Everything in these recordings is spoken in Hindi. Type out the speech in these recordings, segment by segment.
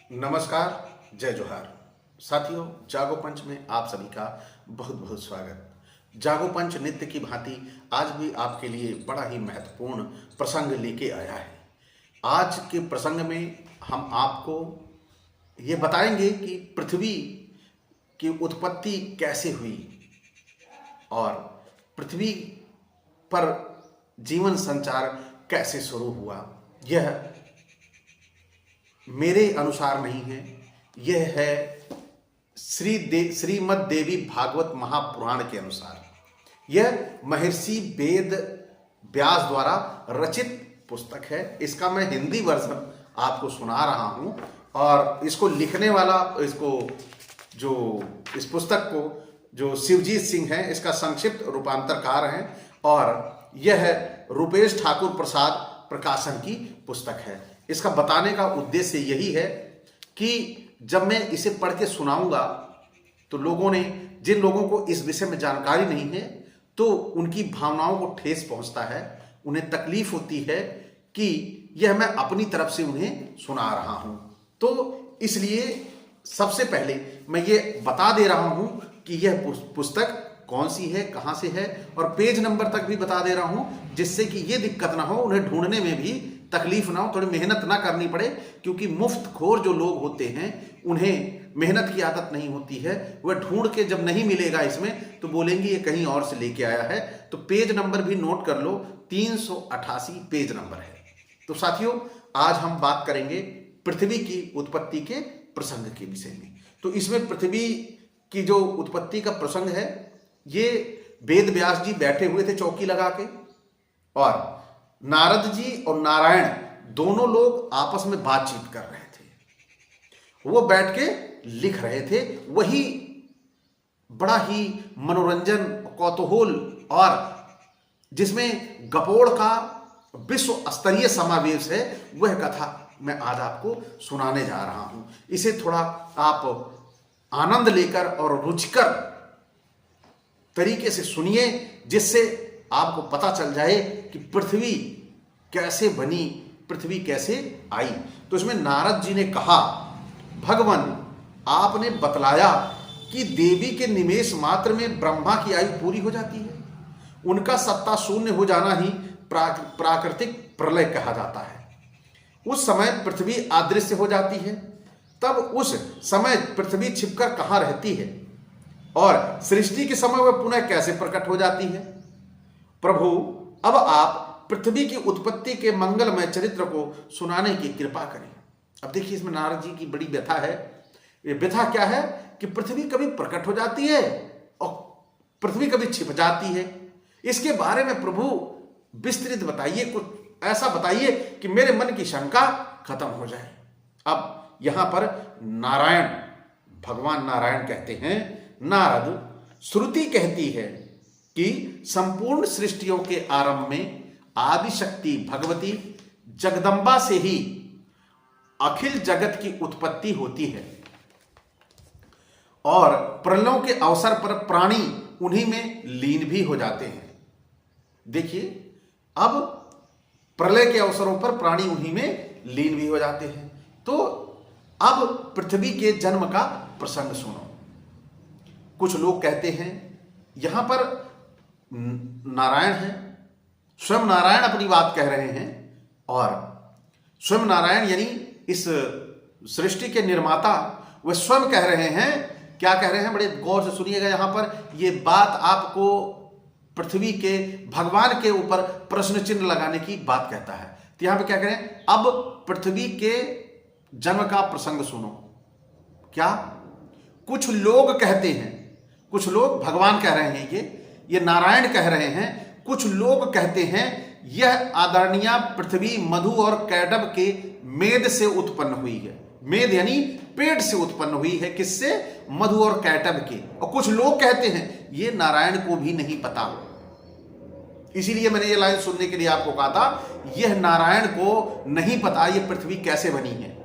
नमस्कार, जय जोहार। साथियों, जागो पंच में आप सभी का बहुत बहुत स्वागत। जागो पंच नित्य की भांति आज भी आपके लिए बड़ा ही महत्वपूर्ण प्रसंग लेके आया है। आज के प्रसंग में हम आपको ये बताएंगे कि पृथ्वी की उत्पत्ति कैसे हुई और पृथ्वी पर जीवन संचार कैसे शुरू हुआ। यह मेरे अनुसार नहीं है, यह है श्रीमद् देवी भागवत महापुराण के अनुसार। यह महर्षि वेद व्यास द्वारा रचित पुस्तक है। इसका मैं हिंदी वर्जन आपको सुना रहा हूँ और इसको लिखने वाला इस पुस्तक को जो शिवजीत सिंह है, इसका संक्षिप्त रूपांतरकार हैं और यह रूपेश ठाकुर प्रसाद प्रकाशन की पुस्तक है। इसका बताने का उद्देश्य यही है कि जब मैं इसे पढ़ के सुनाऊंगा तो जिन लोगों को इस विषय में जानकारी नहीं है तो उनकी भावनाओं को ठेस पहुंचता है, उन्हें तकलीफ होती है कि यह मैं अपनी तरफ से उन्हें सुना रहा हूं। तो इसलिए सबसे पहले मैं ये बता दे रहा हूं कि यह पुस्तक कौन सी है, कहां से है और पेज नंबर तक भी बता दे रहा हूं, जिससे कि ये दिक्कत ना हो, उन्हें ढूंढने में भी तकलीफ ना हो, थोड़ी मेहनत ना करनी पड़े। क्योंकि मुफ्त खोर जो लोग होते हैं उन्हें मेहनत की आदत नहीं होती है। वह ढूंढ के जब नहीं मिलेगा इसमें तो बोलेंगे ये कहीं और से लेके आया है। तो पेज नंबर भी नोट कर लो, 388 पेज नंबर है। तो साथियों, आज हम बात करेंगे पृथ्वी की उत्पत्ति के प्रसंग के विषय में। तो इसमें पृथ्वी की जो उत्पत्ति का प्रसंग है, ये वेद व्यास जी बैठे हुए थे चौकी लगा के और नारद जी और नारायण दोनों लोग आपस में बातचीत कर रहे थे। वो बैठ के लिख रहे थे। वही बड़ा ही मनोरंजन, कौतूहल और जिसमें गपोड़ का विश्व स्तरीय समावेश है, वह कथा मैं आज आपको सुनाने जा रहा हूं। इसे थोड़ा आप आनंद लेकर और रुचिकर तरीके से सुनिए, जिससे आपको पता चल जाए कि पृथ्वी कैसे बनी, पृथ्वी कैसे आई। तो इसमें नारद जी ने कहा, भगवान आपने बतलाया कि देवी के निमेष मात्र में ब्रह्मा की आयु पूरी हो जाती है। उनका सत्ता शून्य हो जाना ही प्राकृतिक प्रलय कहा जाता है। उस समय पृथ्वी अदृश्य हो जाती है। तब उस समय पृथ्वी छिपकर कहाँ रहती है और सृष्टि के समय वह पुनः कैसे प्रकट हो जाती है। प्रभु, अब आप पृथ्वी की उत्पत्ति के मंगलमय चरित्र को सुनाने की कृपा करें। अब देखिए, इसमें नारद जी की बड़ी व्यथा है। ये व्यथा क्या है कि पृथ्वी कभी प्रकट हो जाती है और पृथ्वी कभी छिप जाती है। इसके बारे में प्रभु विस्तृत बताइए, कुछ ऐसा बताइए कि मेरे मन की शंका खत्म हो जाए। अब यहां पर नारायण, भगवान नारायण कहते हैं, नारद, श्रुति कहती है कि संपूर्ण सृष्टियों के आरंभ में आदि शक्ति भगवती जगदम्बा से ही अखिल जगत की उत्पत्ति होती है और प्रलयों के अवसर पर प्राणी उन्हीं में लीन भी हो जाते हैं। देखिए, अब प्रलय के अवसरों पर प्राणी उन्हीं में लीन भी हो जाते हैं। तो अब पृथ्वी के जन्म का प्रसंग सुनो। कुछ लोग कहते हैं यहां पर नारायण है, स्वयं नारायण अपनी बात कह रहे हैं और स्वयं नारायण यानी इस सृष्टि के निर्माता वह स्वयं कह रहे हैं। क्या कह रहे हैं, बड़े गौर से सुनिएगा। यहां पर यह बात आपको पृथ्वी के भगवान के ऊपर प्रश्न चिन्ह लगाने की बात कहता है। तो यहां पर क्या कह रहे हैं, अब पृथ्वी के जन्म का प्रसंग सुनो। क्या कुछ लोग कहते हैं, कुछ लोग, भगवान कह रहे हैं, ये नारायण कह रहे हैं, कुछ लोग कहते हैं यह आदरणीय पृथ्वी मधु और कैटभ के मेद से उत्पन्न हुई है। मेद यानी पेट से उत्पन्न हुई है। किससे? मधु और कैटभ के। और कुछ लोग कहते हैं ये नारायण को भी नहीं पता। इसीलिए मैंने ये लाइन सुनने के लिए आपको कहा था, यह नारायण को नहीं पता ये पृथ्वी कैसे बनी है,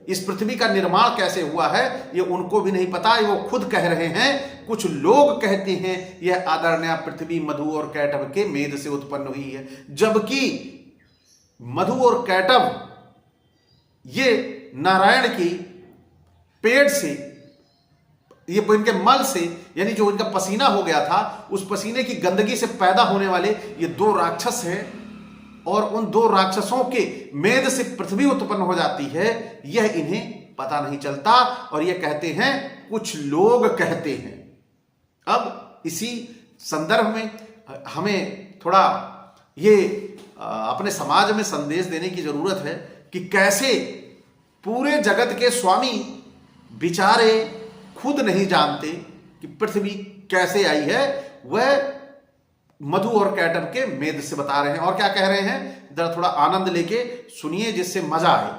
इस पृथ्वी का निर्माण कैसे हुआ है, ये उनको भी नहीं पता। वो खुद कह रहे हैं, कुछ लोग कहते हैं यह आदरणीय पृथ्वी मधु और कैटभ के मेद से उत्पन्न हुई है। जबकि मधु और कैटभ ये नारायण की पेट से, ये इनके मल से, यानी जो इनका पसीना हो गया था, उस पसीने की गंदगी से पैदा होने वाले ये दो राक्षस हैं, और उन दो राक्षसों के मेद से पृथ्वी उत्पन्न हो जाती है, यह इन्हें पता नहीं चलता। और यह कहते हैं, कुछ लोग कहते हैं। अब इसी संदर्भ में हमें थोड़ा ये अपने समाज में संदेश देने की जरूरत है कि कैसे पूरे जगत के स्वामी बेचारे खुद नहीं जानते कि पृथ्वी कैसे आई है। वह मधु और कैटब के मेद से बता रहे हैं। और क्या कह रहे हैं, जरा थोड़ा आनंद लेके सुनिए जिससे मजा आए।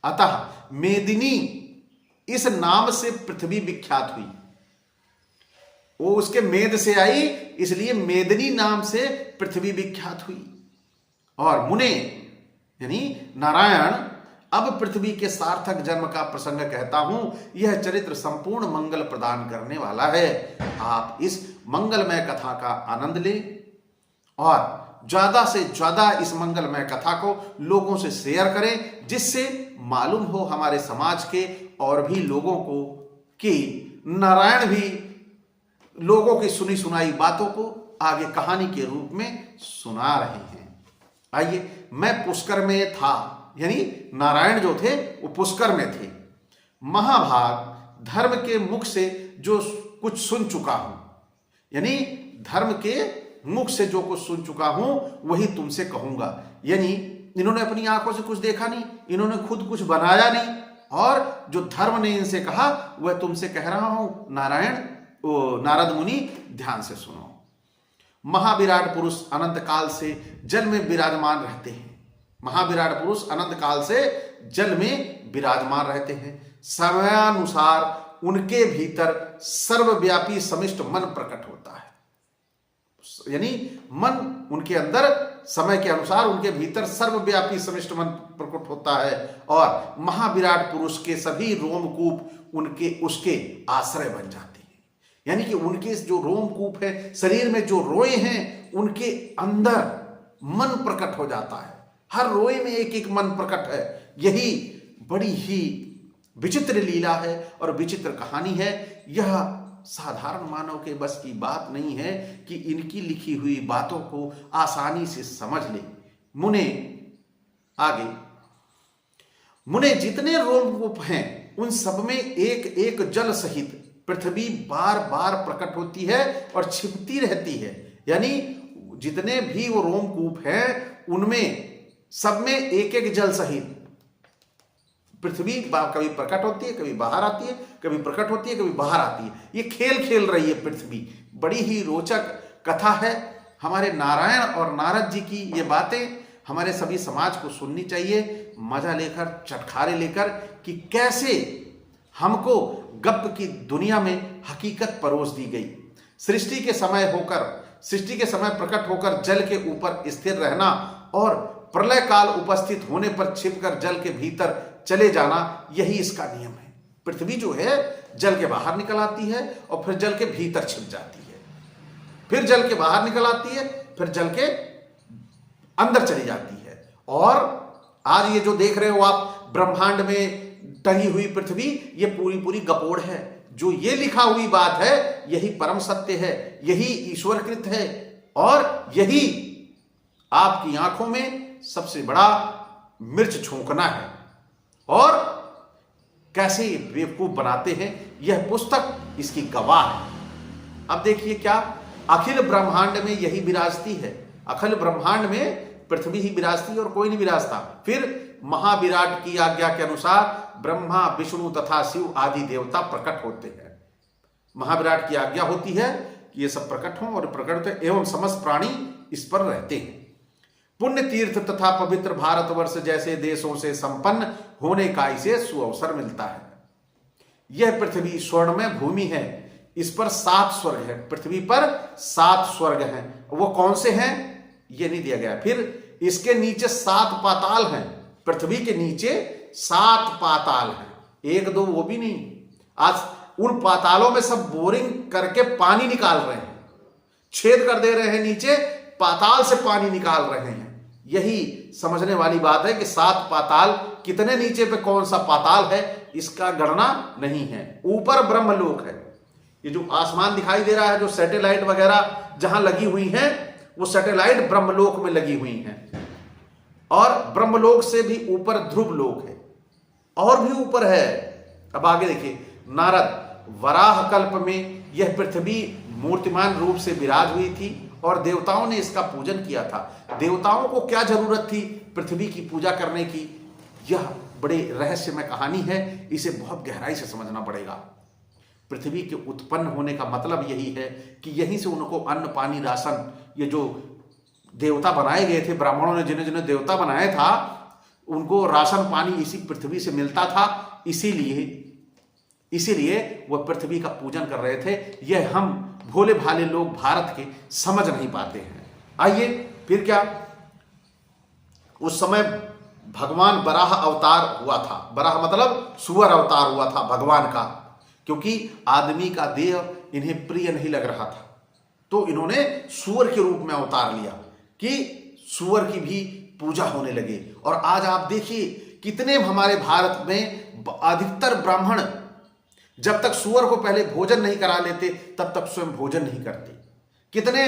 अतः मेदिनी इस नाम से पृथ्वी विख्यात हुई। वो उसके मेद से आई, इसलिए मेदिनी नाम से पृथ्वी विख्यात हुई। और मुने यानी नारायण अब पृथ्वी के सार्थक जन्म का प्रसंग कहता हूं। यह चरित्र संपूर्ण मंगल प्रदान करने वाला है। आप इस मंगलमय कथा का आनंद लें और ज्यादा से ज्यादा इस मंगलमय कथा को लोगों से शेयर करें, जिससे मालूम हो हमारे समाज के और भी लोगों को कि नारायण भी लोगों की सुनी सुनाई बातों को आगे कहानी के रूप में सुना रहे हैं। आइए, मैं पुष्कर में था, यानी नारायण जो थे वो पुष्कर में थे। महाभाग धर्म के मुख से जो कुछ सुन चुका हूं, यानी धर्म के मुख से जो कुछ सुन चुका हूं वही तुमसे कहूंगा। यानी इन्होंने अपनी आंखों से कुछ देखा नहीं, इन्होंने खुद कुछ बनाया नहीं, और जो धर्म ने इनसे कहा वह तुमसे कह रहा हूं। नारद मुनि ध्यान से सुनो। महाविराट पुरुष अनंत काल से जल में विराजमान रहते हैं। महाविराट पुरुष अनंत काल से जल में विराजमान रहते हैं। समयानुसार उनके भीतर सर्वव्यापी समिष्ट मन प्रकट होता है। यानी मन उनके अंदर समय के अनुसार उनके भीतर सर्वव्यापी समिष्ट मन प्रकट होता है। और महाविराट पुरुष के सभी रोमकूप उसके आश्रय बन जाते हैं। यानी कि उनके जो रोमकूप है, शरीर में जो रोए हैं, उनके अंदर मन प्रकट हो जाता है। हर रोए में एक एक मन प्रकट है। यही बड़ी ही विचित्र लीला है और विचित्र कहानी है। यह साधारण मानव के बस की बात नहीं है कि इनकी लिखी हुई बातों को आसानी से समझ ले। मुने जितने रोमकूप हैं उन सब में एक एक जल सहित पृथ्वी बार बार प्रकट होती है और छिपती रहती है। यानी जितने भी वो रोमकूप हैं उनमें सब में एक एक जल सहित पृथ्वी कभी प्रकट होती है, कभी बाहर आती है, कभी प्रकट होती है, कभी बाहर आती है। ये खेल खेल रही है पृथ्वी। बड़ी ही रोचक कथा है। हमारे नारायण और नारद जी की ये बातें हमारे सभी समाज को सुननी चाहिए, मजा लेकर, चटखारे लेकर, कि कैसे हमको गप की दुनिया में हकीकत परोस दी गई। सृष्टि के समय प्रकट होकर जल के ऊपर स्थिर रहना और प्रलय काल उपस्थित होने पर छिपकर जल के भीतर चले जाना, यही इसका नियम है। पृथ्वी जो है जल के बाहर निकल आती है और फिर जल के भीतर छिप जाती है, फिर जल के बाहर निकल आती है, फिर जल के अंदर चली जाती है। और आज ये जो देख रहे हो आप ब्रह्मांड में टंगी हुई पृथ्वी, ये पूरी पूरी गपोड़ है। जो ये लिखा हुई बात है यही परम सत्य है, यही ईश्वरकृत है, और यही आपकी आंखों में सबसे बड़ा मिर्च छोंकना है। और कैसे बेवकूफ बनाते हैं, यह पुस्तक इसकी गवाह है। अब देखिए, क्या अखिल ब्रह्मांड में यही विराजती है। अखिल ब्रह्मांड में पृथ्वी ही विराजती और कोई नहीं विराजता। फिर महाविराट की आज्ञा के अनुसार ब्रह्मा, विष्णु तथा शिव आदि देवता प्रकट होते हैं। महाविराट की आज्ञा होती है कि ये सब प्रकट हों, और प्रकट एवं समस्त प्राणी इस पर रहते हैं। पुण्य तीर्थ तथा पवित्र भारतवर्ष जैसे देशों से संपन्न होने का इसे सुअवसर मिलता है। यह पृथ्वी स्वर्णमय भूमि है। इस पर 7 स्वर्ग है। पृथ्वी पर 7 स्वर्ग हैं। वो कौन से हैं ये नहीं दिया गया। फिर इसके नीचे 7 पाताल हैं। पृथ्वी के नीचे 7 पाताल हैं, 1-2 वो भी नहीं। आज उन पातालों में सब बोरिंग करके पानी निकाल रहे हैं, छेद कर दे रहे हैं, नीचे पाताल से पानी निकाल रहे हैं। यही समझने वाली बात है कि 7 पाताल कितने नीचे पे कौन सा पाताल है इसका गणना नहीं है। ऊपर ब्रह्मलोक है। ये जो आसमान दिखाई दे रहा है, जो सैटेलाइट वगैरह जहां लगी हुई हैं, वो सैटेलाइट ब्रह्मलोक में लगी हुई हैं। और ब्रह्मलोक से भी ऊपर ध्रुव लोक है, और भी ऊपर है। अब आगे देखिए, नारद वराह कल्प में यह पृथ्वी मूर्तिमान रूप से विराज हुई थी और देवताओं ने इसका पूजन किया था। देवताओं को क्या जरूरत थी पृथ्वी की पूजा करने की? यह बड़े रहस्यमय कहानी है, इसे बहुत गहराई से समझना पड़ेगा। पृथ्वी के उत्पन्न होने का मतलब यही है कि यहीं से उनको अन्न पानी राशन, ये जो देवता बनाए गए थे, ब्राह्मणों ने जिन्हें जिन्हें देवता बनाया था, उनको राशन पानी इसी पृथ्वी से मिलता था। इसीलिए वह पृथ्वी का पूजन कर रहे थे। यह हम भोले भाले लोग भारत के समझ नहीं पाते हैं। आइए फिर क्या, उस समय भगवान बराह अवतार हुआ था। बराह मतलब सुअर अवतार हुआ था भगवान का, क्योंकि आदमी का देह इन्हें प्रिय नहीं लग रहा था, तो इन्होंने सुअर के रूप में अवतार लिया कि सुअर की भी पूजा होने लगे। और आज आप देखिए कितने हमारे भारत में अधिकतर ब्राह्मण जब तक सुअर को पहले भोजन नहीं करा लेते तब तक स्वयं भोजन नहीं करते। कितने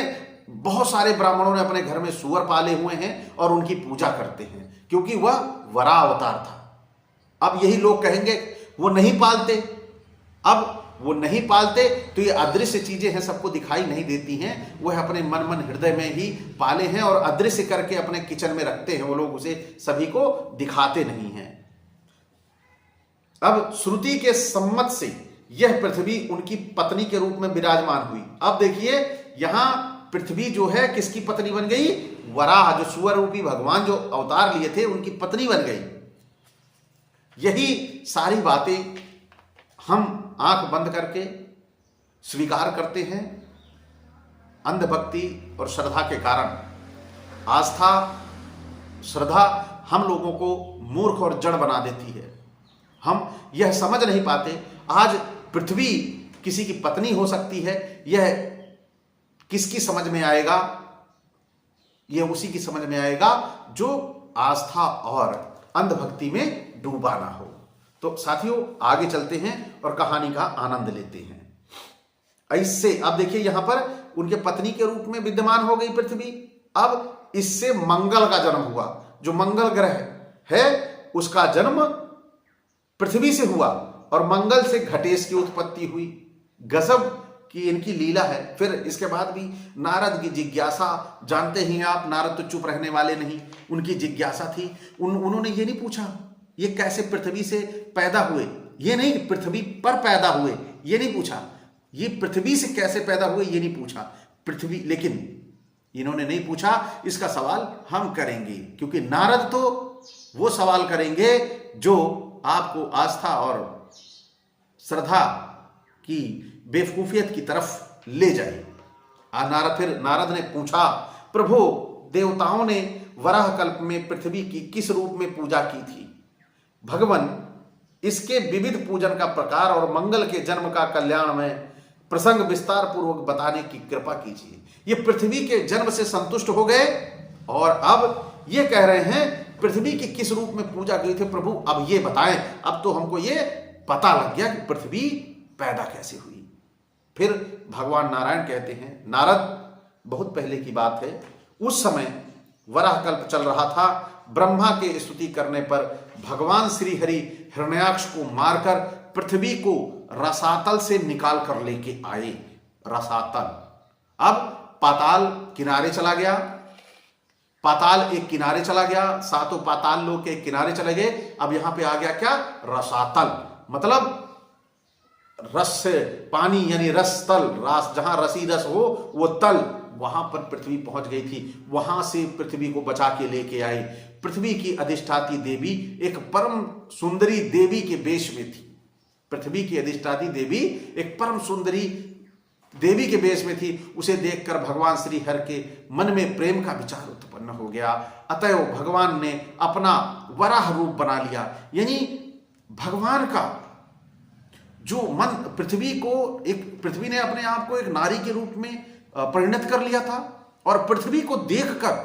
बहुत सारे ब्राह्मणों ने अपने घर में सुअर पाले हुए हैं और उनकी पूजा करते हैं, क्योंकि वह वराह अवतार था। अब यही लोग कहेंगे वो नहीं पालते। अब वो नहीं पालते तो ये अदृश्य चीजें हैं, सबको दिखाई नहीं देती हैं, वह अपने मन हृदय में ही पाले हैं और अदृश्य करके अपने किचन में रखते हैं। वो लोग उसे सभी को दिखाते नहीं हैं। अब श्रुति के सम्मत से यह पृथ्वी उनकी पत्नी के रूप में विराजमान हुई। अब देखिए यहां पृथ्वी जो है किसकी पत्नी बन गई? वराह, जो सुअर रूपी भगवान जो अवतार लिए थे उनकी पत्नी बन गई। यही सारी बातें हम आंख बंद करके स्वीकार करते हैं। अंधभक्ति और श्रद्धा के कारण आस्था श्रद्धा हम लोगों को मूर्ख और जड़ बना देती है। हम यह समझ नहीं पाते आज पृथ्वी किसी की पत्नी हो सकती है, यह किसकी समझ में आएगा? यह उसी की समझ में आएगा जो आस्था और अंधभक्ति में डूबा ना हो। तो साथियों आगे चलते हैं और कहानी का आनंद लेते हैं। इससे अब देखिए यहां पर उनके पत्नी के रूप में विद्यमान हो गई पृथ्वी। अब इससे मंगल का जन्म हुआ। जो मंगल ग्रह है उसका जन्म पृथ्वी से हुआ और मंगल से घटेश की उत्पत्ति हुई। गजब की इनकी लीला है। फिर इसके बाद भी नारद की जिज्ञासा, जानते ही आप नारद तो चुप रहने वाले नहीं, उनकी जिज्ञासा थी। उन्होंने ये नहीं पूछा ये कैसे पृथ्वी से पैदा हुए, ये नहीं पृथ्वी पर पैदा हुए, ये नहीं पूछा, ये पृथ्वी से कैसे पैदा हुए ये नहीं पूछा पृथ्वी। लेकिन इन्होंने नहीं पूछा, इसका सवाल हम करेंगे, क्योंकि नारद तो वो सवाल करेंगे जो आपको आस्था और श्रद्धा की बेवकूफियत की तरफ ले जाए। फिर नारद ने पूछा, प्रभु देवताओं ने वराह कल्प में पृथ्वी की किस रूप में पूजा की थी? भगवान इसके विविध पूजन का प्रकार और मंगल के जन्म का कल्याण में प्रसंग विस्तार पूर्वक बताने की कृपा कीजिए। ये पृथ्वी के जन्म से संतुष्ट हो गए और अब ये कह रहे हैं पृथ्वी की किस रूप में पूजा की थी प्रभु, अब ये बताएं। अब तो हमको ये पता लग गया कि पृथ्वी पैदा कैसे हुई। फिर भगवान नारायण कहते हैं, नारद बहुत पहले की बात है, उस समय वराह कल्प चल रहा था। ब्रह्मा के स्तुति करने पर भगवान श्री हरि हिरण्याक्ष को मारकर पृथ्वी को रसातल से निकाल कर लेके आए। रसातल, अब पाताल किनारे चला गया, पाताल एक किनारे चला गया, सातों पाताल लोग के किनारे चले गए। अब यहां पे आ गया क्या? रसातल, मतलब रस से पानी यानी रस तल, रास जहां रसी रस हो वो तल, वहां पर पृथ्वी पहुंच गई थी। वहां से पृथ्वी को बचा के लेके आई। पृथ्वी की अधिष्ठाती देवी एक परम सुंदरी देवी के वेश में थी। पृथ्वी की अधिष्ठाती देवी एक परम सुंदरी देवी के वेश में थी। उसे देखकर भगवान श्री हरि के मन में प्रेम का विचार उत्पन्न हो गया। अतएव भगवान ने अपना वराह रूप बना लिया, यानी भगवान का जो मन पृथ्वी ने अपने आप को एक नारी के रूप में परिणत कर लिया था। और पृथ्वी को देखकर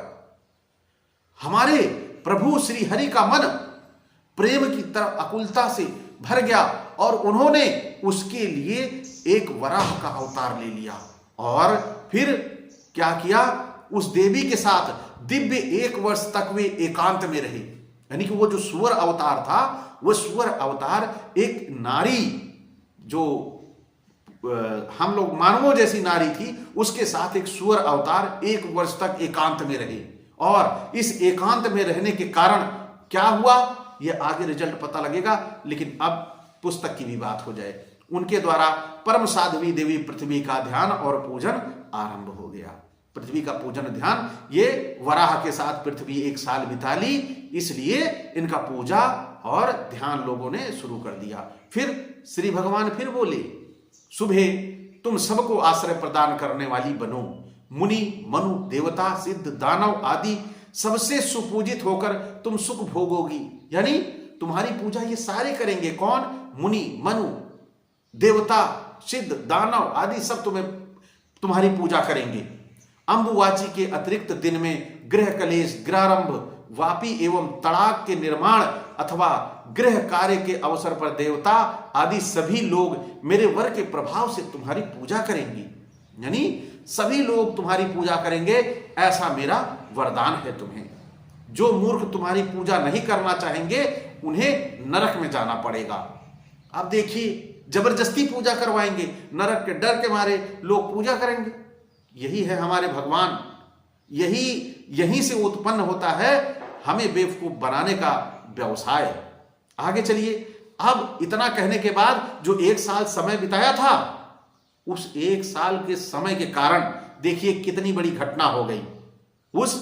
हमारे प्रभु श्री हरि का मन प्रेम की तरह आकुलता से भर गया और उन्होंने उसके लिए एक वराह का अवतार ले लिया और फिर क्या किया, उस देवी के साथ दिव्य 1 वर्ष तक वे एकांत में रहे। यानी कि वो जो सुअर अवतार था, वो सुअर अवतार एक नारी जो हम लोग मानवों जैसी नारी थी, उसके साथ एक सुअर अवतार 1 वर्ष तक एकांत में रहे। और इस एकांत में रहने के कारण क्या हुआ, यह आगे रिजल्ट पता लगेगा, लेकिन अब पुस्तक की भी बात हो जाए। उनके द्वारा परम साध्वी देवी पृथ्वी का ध्यान और पूजन आरंभ हो गया। पृथ्वी का पूजन ध्यान, ये वराह के साथ पृथ्वी 1 साल बिता ली, इसलिए इनका पूजा और ध्यान लोगों ने शुरू कर दिया। फिर श्री भगवान फिर बोले, सुबह तुम सबको आश्रय प्रदान करने वाली बनो। मुनि, मनु, देवता, सिद्ध, दानव आदि सबसे सुपूजित होकर तुम सुख भोगोगी। यानी तुम्हारी पूजा ये सारे करेंगे। कौन? मुनि, मनु, देवता, सिद्ध, दानव आदि सब तुम्हारी पूजा करेंगे। अंबुवाची के अतिरिक्त दिन में गृह कलेश, गृहारंभ, वापी एवं तड़ाक के निर्माण अथवा गृह कार्य के अवसर पर देवता आदि सभी लोग मेरे वर के प्रभाव से तुम्हारी पूजा करेंगे। यानी सभी लोग तुम्हारी पूजा करेंगे, ऐसा मेरा वरदान है तुम्हें। जो मूर्ख तुम्हारी पूजा नहीं करना चाहेंगे, उन्हें नरक में जाना पड़ेगा। अब देखिए, जबरदस्ती पूजा करवाएंगे, नरक के डर के मारे लोग पूजा करेंगे। यही है हमारे भगवान, यहीं से उत्पन्न होता है हमें बेवकूफ बनाने का व्यवसाय। आगे चलिए। अब इतना कहने के बाद जो 1 साल समय बिताया था, उस 1 साल के समय के कारण देखिए कितनी बड़ी घटना हो गई। उस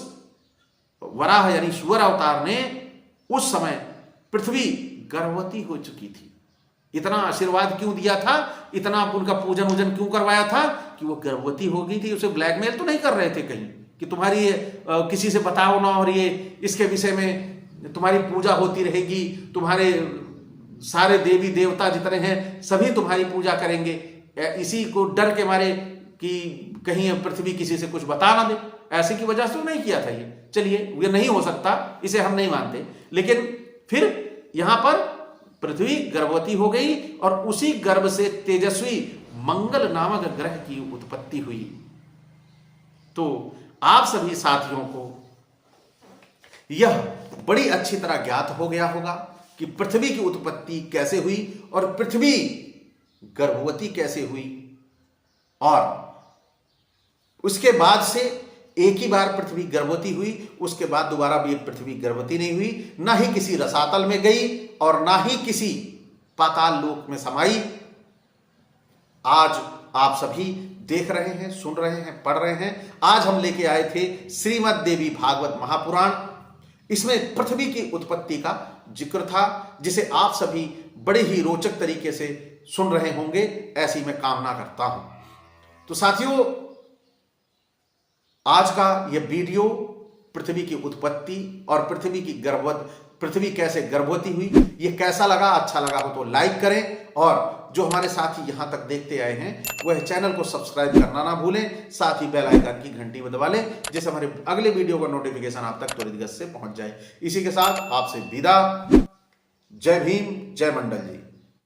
वराह यानी सुअर अवतार ने उस समय पृथ्वी गर्भवती हो चुकी थी। इतना आशीर्वाद क्यों दिया था, इतना उनका पूजन वूजन क्यों करवाया था कि वो गर्भवती हो गई थी। उसे ब्लैकमेल तो नहीं कर रहे थे कहीं कि तुम्हारी किसी से बताओ ना, और ये इसके विषय में तुम्हारी पूजा होती रहेगी, तुम्हारे सारे देवी देवता जितने हैं सभी तुम्हारी पूजा करेंगे। इसी को डर के मारे कि कहीं पृथ्वी किसी से कुछ बता ना दे, ऐसे की वजह से नहीं किया था ये। चलिए, ये नहीं हो सकता, इसे हम नहीं मानते। लेकिन फिर यहां पर पृथ्वी गर्भवती हो गई और उसी गर्भ से तेजस्वी मंगल नामक ग्रह की उत्पत्ति हुई। तो आप सभी साथियों को यह बड़ी अच्छी तरह ज्ञात हो गया होगा कि पृथ्वी की उत्पत्ति कैसे हुई और पृथ्वी गर्भवती कैसे हुई। और उसके बाद से एक ही बार पृथ्वी गर्भवती हुई, उसके बाद दोबारा भी पृथ्वी गर्भवती नहीं हुई, ना ही किसी रसातल में गई और ना ही किसी पाताल लोक में समाई। आज आप सभी देख रहे हैं, सुन रहे हैं, पढ़ रहे हैं। आज हम लेके आए थे श्रीमद् देवी भागवत महापुराण। इसमें पृथ्वी की उत्पत्ति का जिक्र था, जिसे आप सभी बड़े ही रोचक तरीके से सुन रहे होंगे, ऐसी मैं कामना करता हूं। तो साथियों, आज का यह वीडियो पृथ्वी की उत्पत्ति और पृथ्वी कैसे गर्भवती हुई, यह कैसा लगा? अच्छा लगा हो तो लाइक करें, और जो हमारे साथी यहां तक देखते आए हैं वह चैनल को सब्सक्राइब करना ना भूलें, साथ ही बेल आइकन की घंटी में दबा लें, जिससे हमारे अगले वीडियो का नोटिफिकेशन आप तक त्वरित गति से पहुंच जाए। इसी के साथ आपसे विदा। जय भीम, जय मंडल जी।